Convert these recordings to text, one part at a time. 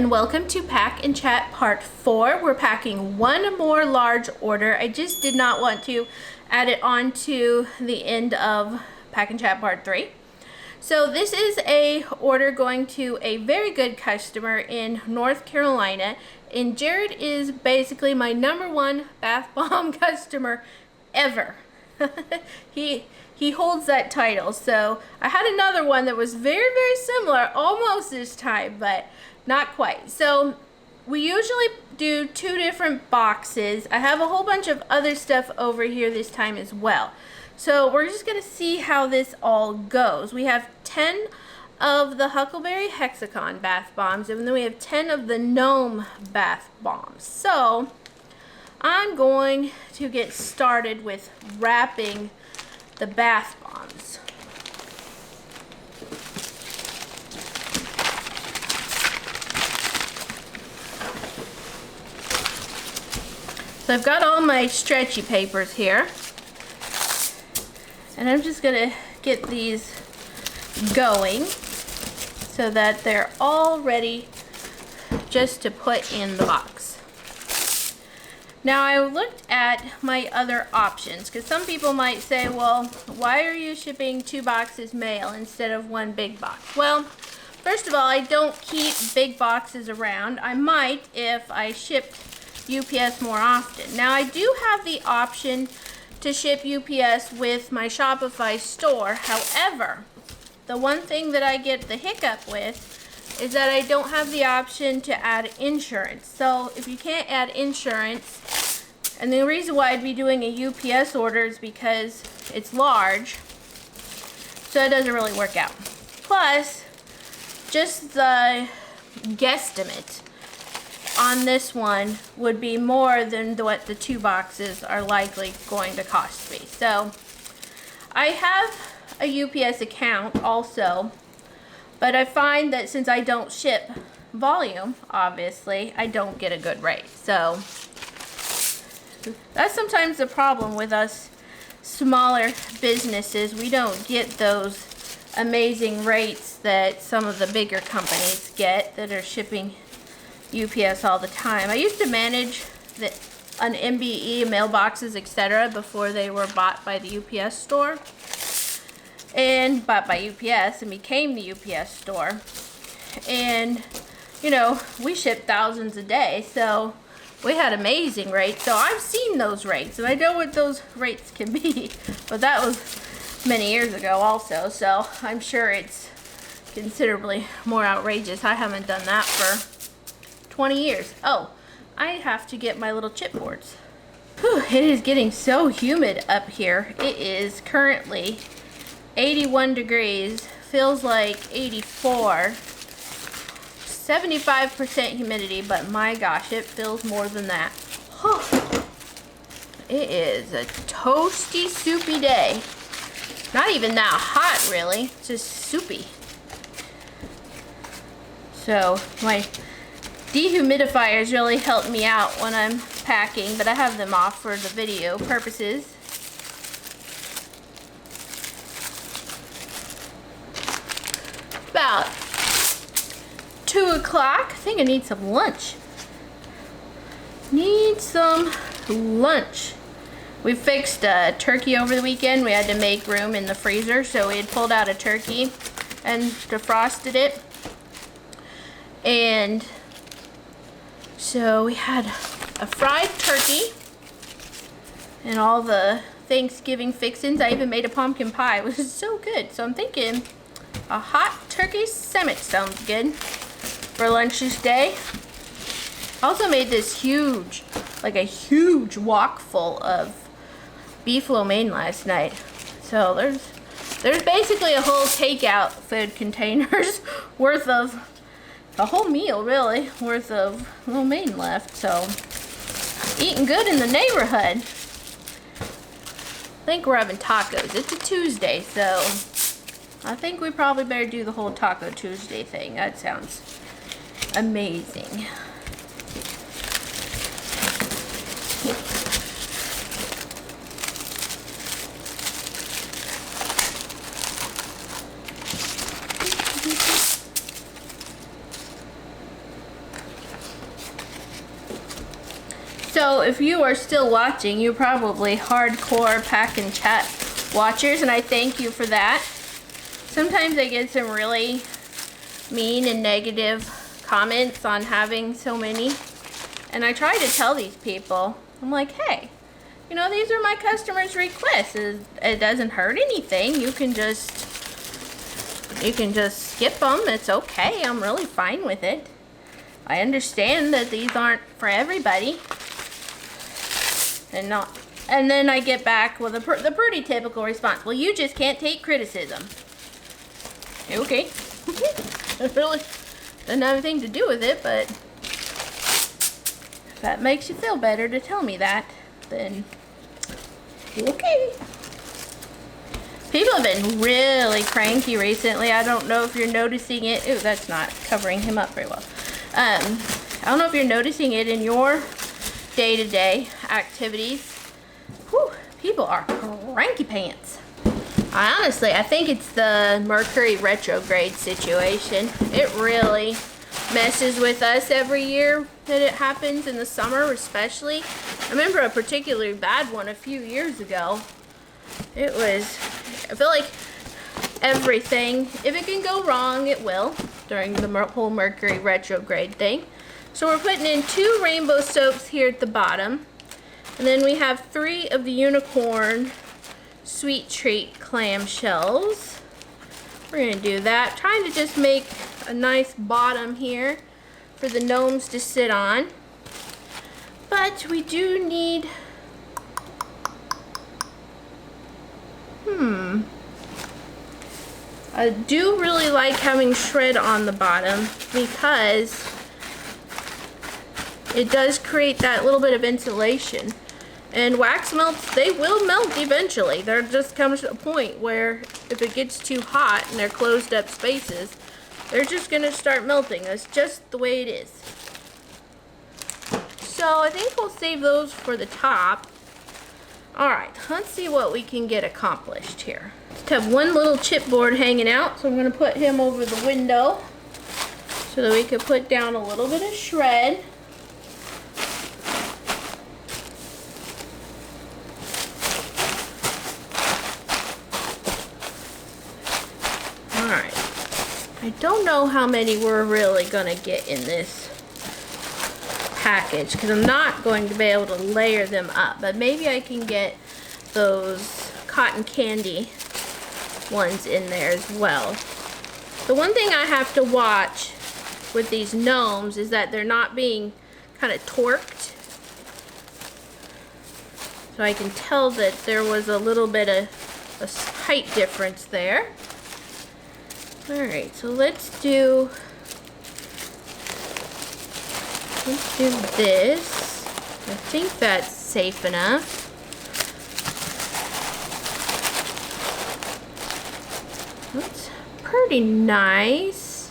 and welcome to Pack and Chat Part 4. We're packing one more large order. I just did not want to add it on to the end of Pack and Chat Part 3. So this is a order going to a very good customer in North Carolina, and Jared is basically my #1 bath bomb customer ever. He holds that title. So I had another one that was very similar almost this time, but not quite. So we usually do 2 different boxes. I have a whole bunch of other stuff over here this time as well. So we're just gonna see how this all goes. We have 10 of the Huckleberry Hexagon bath bombs, and then we have 10 of the Gnome bath bombs. So I'm going to get started with wrapping the bath bombs. So I've got all my stretchy papers here, and I'm just gonna get these going so that they're all ready just to put in the box. Now I looked at my other options, because some people might say, well, why are you shipping 2 boxes mail instead of 1 big box? Well, first of all, I don't keep big boxes around. I might if I shipped UPS more often. Now I do have the option to ship UPS with my Shopify store. However, the one thing that I get the hiccup with is that I don't have the option to add insurance. So if you can't add insurance, and the reason why I'd be doing a UPS order is because it's large, so it doesn't really work out. Plus, just the guesstimate on this one would be more than what the 2 boxes are likely going to cost me. So I have a UPS account also, but I find that since I don't ship volume, obviously, I don't get a good rate. So that's sometimes the problem with us smaller businesses. We don't get those amazing rates that some of the bigger companies get that are shipping UPS all the time. I used to manage an MBE, mailboxes, etc. before they were bought by the UPS store. And bought by UPS and became the UPS store. And, you know, we ship thousands a day, so we had amazing rates. So I've seen those rates, and I know what those rates can be. But that was many years ago also, so I'm sure it's considerably more outrageous. I haven't done that for 20 years. Oh, I have to get my little chipboards. Whew, it is getting so humid up here. It is currently 81 degrees, feels like 84, 75% humidity, but my gosh, it feels more than that. It is a toasty, soupy day. Not even that hot, really, just soupy. So my dehumidifiers really help me out when I'm packing, but I have them off for the video purposes. About 2 o'clock. I think I need some lunch. We fixed a turkey over the weekend. We had to make room in the freezer, so we had pulled out a turkey and defrosted it. And so we had a fried turkey and all the Thanksgiving fixings. I even made a pumpkin pie. It was so good. So I'm thinking a hot turkey sandwich sounds good for lunch this day. I also made this huge, like a huge wok full of beef lo mein last night. So there's basically a whole takeout food containers worth of, a whole meal really, worth of lo mein left. So eating good in the neighborhood. I think we're having tacos. It's a Tuesday, so I think we probably better do the whole Taco Tuesday thing. That sounds amazing. So if you are still watching, you're probably hardcore Pack and Chat watchers, and I thank you for that. Sometimes I get some really mean and negative comments on having so many, and I try to tell these people, I'm like, hey, you know, these are my customers' requests. It doesn't hurt anything. You can just skip them. It's okay. I'm really fine with it. I understand that these aren't for everybody. And then I get back with the pretty typical response. Well, you just can't take criticism. Okay. It really doesn't have anything to do with it, but if that makes you feel better to tell me that, then okay. People have been really cranky recently. I don't know if you're noticing it. Ooh, that's not covering him up very well. I don't know if you're noticing it in your day-to-day activities. Whew, people are cranky pants. I think it's the Mercury retrograde situation. It really messes with us every year that it happens, in the summer especially. I remember a particularly bad one a few years ago. It was, I feel like everything, if it can go wrong, it will during the whole Mercury retrograde thing. So we're putting in 2 rainbow soaps here at the bottom. And then we have 3 of the unicorn sweet treat clamshells. We're going to do that. Trying to just make a nice bottom here for the gnomes to sit on. But we do need... I do really like having shred on the bottom because it does create that little bit of insulation. And wax melts, they will melt eventually. There just comes a point where if it gets too hot and they're closed up spaces, they're just going to start melting. That's just the way it is. So I think we'll save those for the top. Alright, let's see what we can get accomplished here. Just have one little chipboard hanging out, so I'm going to put him over the window so that we can put down a little bit of shred. Alright, I don't know how many we're really going to get in this package because I'm not going to be able to layer them up, but maybe I can get those cotton candy ones in there as well. The one thing I have to watch with these gnomes is that they're not being kind of torqued, so I can tell that there was a little bit of a height difference there. Alright, so let's do this. I think that's safe enough. That's pretty nice.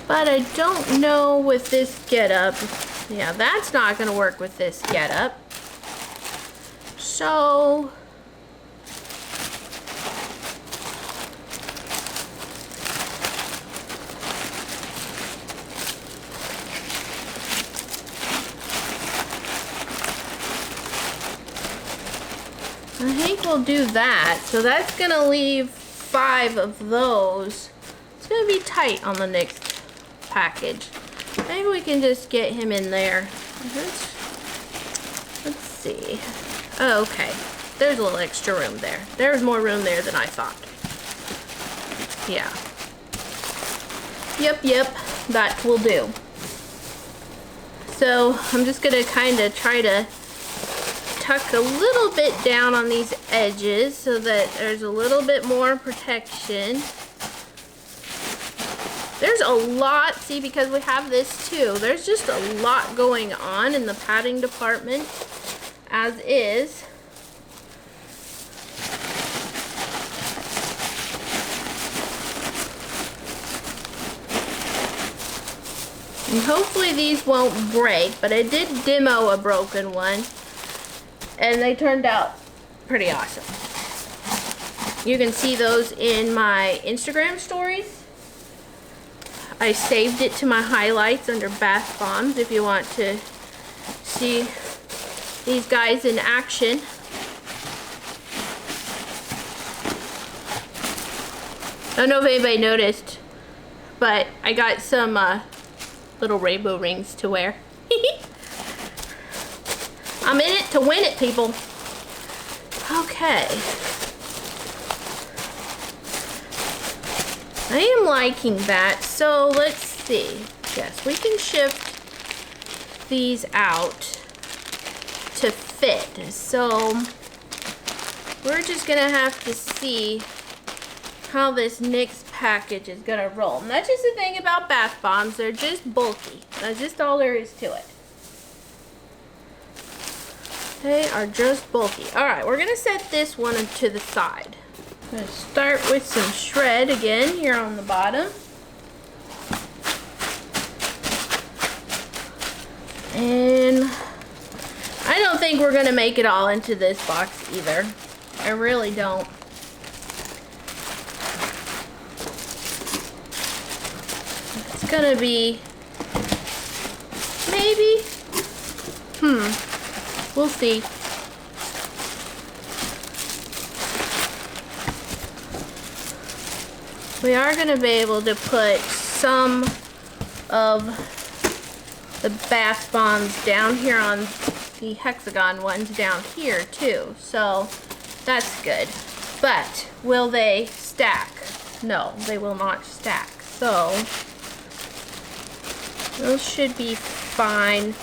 But I don't know with this getup. Yeah, that's not going to work with this getup. So I think we'll do that. So that's going to leave 5 of those. It's going to be tight on the next package. Maybe we can just get him in there. Let's see. Oh, okay. There's a little extra room there. There's more room there than I thought. Yeah. Yep. That will do. So I'm just going to kind of try to tuck a little bit down on these edges so that there's a little bit more protection. There's a lot, see, because we have this too, there's just a lot going on in the padding department as is. And hopefully these won't break, but I did demo a broken one and they turned out pretty awesome. You can see those in my Instagram stories. I saved it to my highlights under bath bombs if you want to see these guys in action. I don't know if anybody noticed, but I got some little rainbow rings to wear. I'm in it to win it, people. Okay. I am liking that. So let's see. Yes, we can shift these out to fit. So we're just gonna have to see how this next package is gonna roll. And that's just the thing about bath bombs. They're just bulky. That's just all there is to it. They are just bulky. All right, we're gonna set this one to the side. I'm gonna start with some shred again here on the bottom. And I don't think we're gonna make it all into this box either. I really don't. It's gonna be maybe, we'll see. We are going to be able to put some of the bath bombs down here on the hexagon ones down here too. So that's good. But will they stack? No, they will not stack. So those should be fine.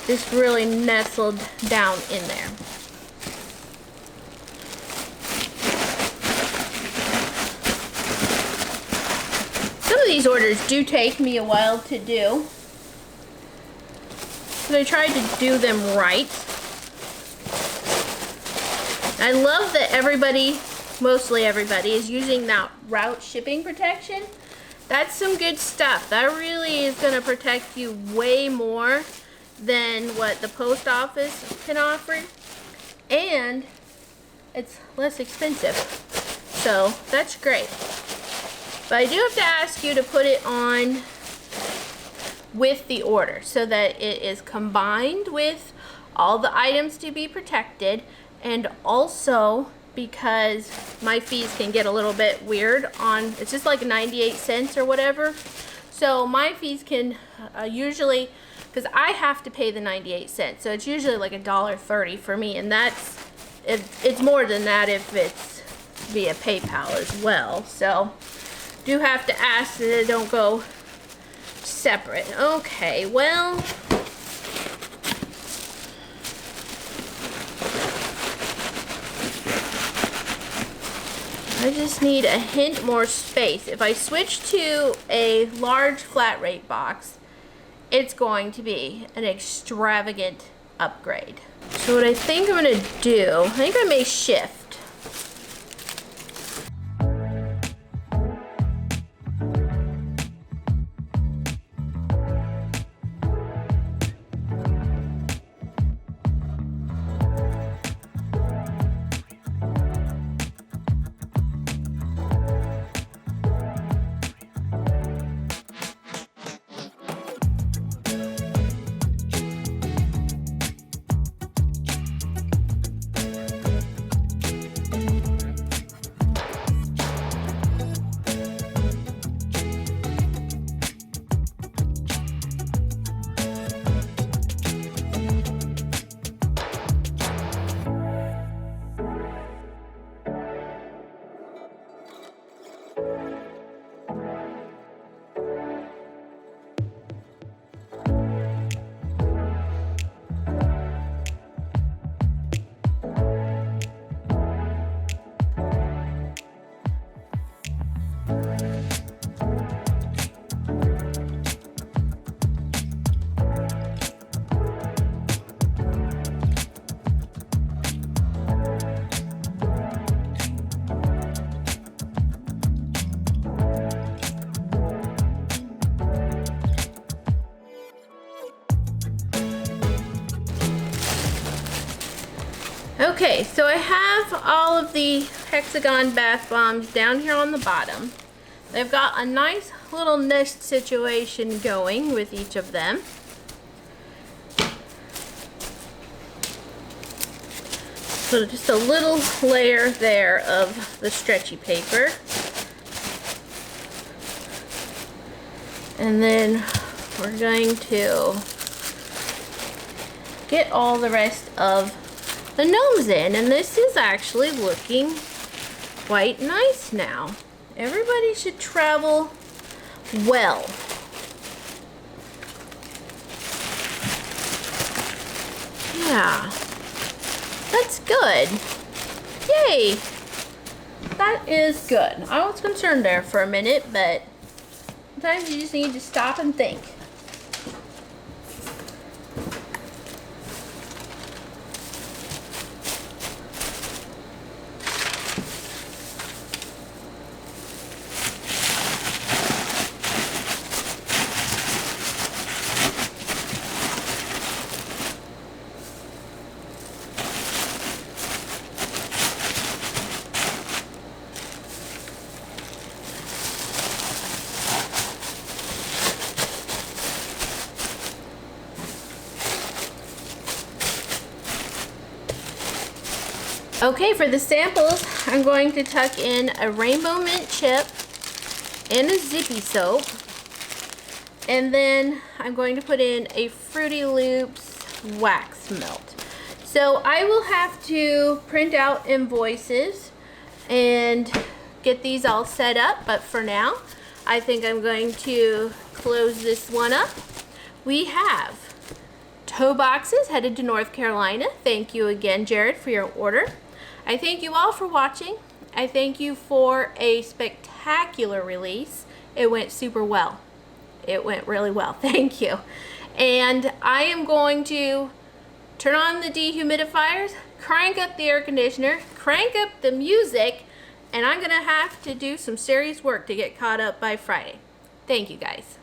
Just really nestled down in there. Some of these orders do take me a while to do, but I tried to do them right. I love that everybody, mostly everybody, is using that route shipping protection. That's some good stuff. That really is going to protect you way more than what the post office can offer, and it's less expensive, so that's great. But I do have to ask you to put it on with the order so that it is combined with all the items to be protected, and also because my fees can get a little bit weird on, it's just like 98 cents or whatever, so my fees can usually, because I have to pay the 98 cents, so it's usually like $1.30 for me, and it's more than that if it's via PayPal as well. So do have to ask that it don't go separate. Okay, well, I just need a hint more space. If I switch to a large flat rate box, it's going to be an extravagant upgrade. So what I think I'm gonna do, I think I may shift. Okay, so I have all of the hexagon bath bombs down here on the bottom. They've got a nice little nest situation going with each of them. So just a little layer there of the stretchy paper. And then we're going to get all the rest of the gnomes in. And this is actually looking quite nice now. Everybody should travel well. Yeah. That's good. Yay! That is good. I was concerned there for a minute, but sometimes you just need to stop and think. Okay, for the samples, I'm going to tuck in a rainbow mint chip and a zippy soap. And then I'm going to put in a Fruity Loops wax melt. So I will have to print out invoices and get these all set up, but for now, I think I'm going to close this one up. We have toe boxes headed to North Carolina. Thank you again, Jared, for your order. I thank you all for watching. I thank you for a spectacular release. It went super well. It went really well. Thank you. And I am going to turn on the dehumidifiers, crank up the air conditioner, crank up the music, and I'm going to have to do some serious work to get caught up by Friday. Thank you, guys.